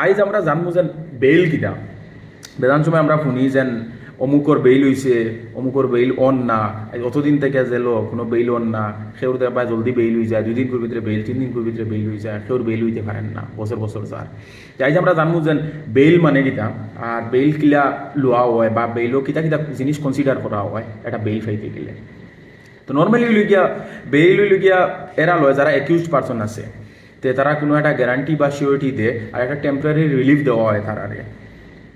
আইজ আমরা জানবো যে বেইল কিটা। বেদান সময় আমরা শুনি যেন অমুকর বেইল হইছে, অমুকর বেইল অন না, অতদিন থেকে জেল কোনো বেইল অন না, সেওর দেখা জলদি বেইল হয়ে যায়, 2 দিন করে ভিতরে বেইল, 3 দিন করে ভিতরে বেইল হয়ে যায়, সেওর বেইল হইতে পারেন না বছর বছর যার। তাই আমরা জানবো যে বেইল মানে কিটা, আর বেইল কিলা লোয়া হয় বা বেইলও কিতা কিতা জিনিস কনসিডার করা হয় এটা বেইল পাইতে গেলে। তো নর্মালি হইল গিয়া বেইল হইল গিয়া এরা লয় যারা অ্যাকিউজড পারসন আছে, তে তারা কোনো একটা গ্যারান্টি বা সিওরিটি দে আর একটা টেম্পোরারি রিলিফ দেওয়া হয় তারারে,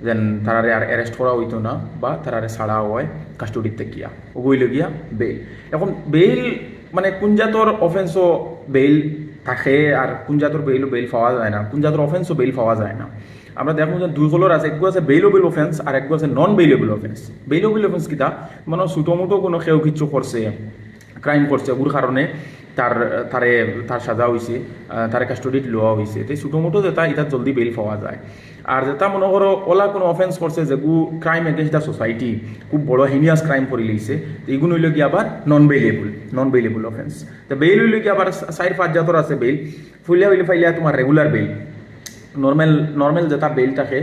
যেন তারারে আর অ্যারেস্ট করা হইতো না বা তারারে ছাড়া হয় কাস্টডিতে গিয়া, ওগুলো গিয়া বেইল। এখন বেইল মানে কোন জাতর অফেন্সও বেইল থাকে আর কোন জাতর বেইলও বেইল পাওয়া যায় না, কোন জাতর অফেন্সও বেইল পাওয়া যায় না। আমরা দেখো যে দুই কলর আছে, একগু আছে বেইলেবল অফেন্স আর একগু আছে নন বেইলেবল অফেন্স। বেইলেবল অফেন্স কিতা মানে ছোটো মোটো কোনো কেউ কিছু করছে, ক্রাইম করছে, ওর কারণে তার সাজা হয়েছে, তার কাস্টডিত লওয়া হয়েছে, তো ছোটো মোটো যেটা এটা জলদি বেইল পাওয়া যায়। আর যেটা মনে করো ওলা কোনো অফেন্স করছে যেগু ক্রাইম এগেন্স্ট দ্য সোসাইটি, খুব বড় হিনিয়াস ক্রাইম করে লইছে, তো এগুলো হইল কি আবার নন বেইলেবল অফেন্স। তো বেইল হইল কি আবার 4-5 জাতর আছে বেইল। ফুলিয়া হইলে ফাইলিয়া তোমার রেগুলার বেইল, নর্মাল যেটা বেইল থাকে,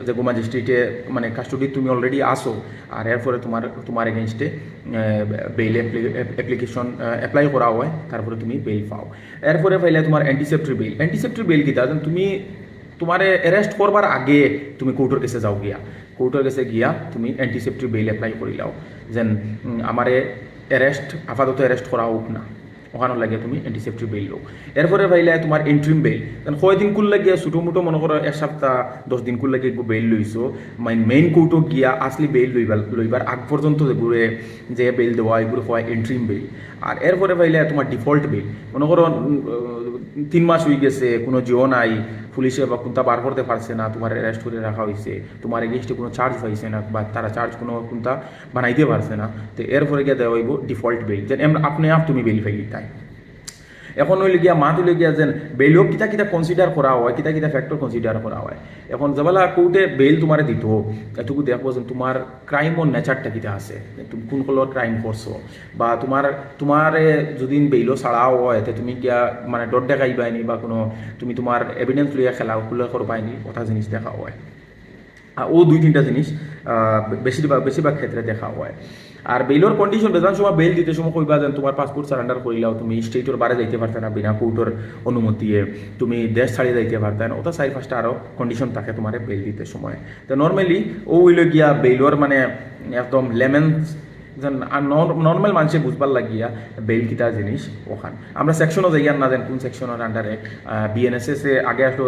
যে ম্যাজিস্ট্রেটে মানে কাস্টডি তুমি অলরেডি আসো আর এরপরে তোমার এগেনস্টে বেইল অ্যাপ্লিকেশন অ্যাপ্লাই করা হয়, তারপরে তুমি বেইল পাও। এরপরে পাইলে তোমার অ্যান্টিসেপ্টরি বেইল কিতা, তুমি তোমারে অ্যারেস্ট করবার আগে তুমি কোর্টের কাছে যাও গিয়া, কোর্টের কাছে গিয়া তুমি অ্যান্টিসেপ্টরি বেইল অ্যাপ্লাই করে লাও, যেন আমারে আপাতত অ্যারেস্ট করা হোক না, ওখানে লাগে তুমি অ্যান্টিসেপ্টরি বেইল লো। এরপরে ভাইলে তোমার এন্ট্রিম বেইল, কারণ কয়দিন কুল লাগিয়া ছোটো মোটো মনে করো 1 সপ্তাহ 10 দিন কুল লাগে বেইল লইছো, মেইন কোর্টও গিয়া আসলি বেইল লইবার আগ পর্যন্ত যেগুলো যে বেইল দেওয়া এগুলো হয় এন্ট্রিম বেইল। আর এরপরে ভাইলে তোমার ডিফল্ট বেইল, মনে করো 3 মাস হয়ে গেছে, কোনো জিও নাই, পুলিশে বা কোনটা বার করতে পারছে না, তোমার অ্যারেস্ট করে রাখা হয়েছে, তোমার এগেনস্টে কোনো চার্জ পাইছে না বা তারা চার্জ কোনো কোনটা বানাইতে পারছে না, তো এরপরে গিয়ে দেওয়া হইব ডিফল্ট বেইল, যেন আপনি তুমি বেইল ফাইলি তাই। এখন হইলে গিয়া মাত হইলে গিয়া যেন বেইলও কিতা কিতা কনসিডার করা হয়, কিতা কিতা ফ্যাক্টর কনসিডার করা হয়। এখন যেবেলা কোর্টে বেইল তোমার দিত, এটুকু দেখবো যে তোমার ক্রাইমর নেচারটা কিতা আছে, তুমি কোন কলর ক্রাইম করছো, বা তোমারে যদি বেইলও ছাড়াও হয় এতে তুমি গিয়া মানে ডট দেখাইবাইনি বা কোনো তুমি তোমার এভিডেন্স লইয়া খুলে করবাইনি, কথা জিনিস দেখা হয়। ও 2-3টা জিনিস বেশিরভাগ ক্ষেত্রে দেখা হয়। আর বেইলর কন্ডিশন বেজান সময় বেইল দিতে সময় কইবা যেন তোমার পাসপোর্ট সারেন্ডার করিলাও, তুমি স্টেটের বাইরে যাইতে পারতে না বিনা কোর্টের অনুমতিয়ে, তুমি দেশ ছাড়িয়ে যাইতে পারতে না, ওটা 4-5টা আরও কন্ডিশন থাকে তোমার বেইল দিতে সময়। তো নর্মালি ও হইল গিয়া বেইলর মানে একদম লেমেন্স যেন নর্মাল মানুষে বুঝবার লাগিয়া বেইল কিতা জিনিস ওখান। আমরা সেকশনও যাইয়ার না যেন কোন সেকশনের আন্ডারে বিএনএসএস আগে আসলো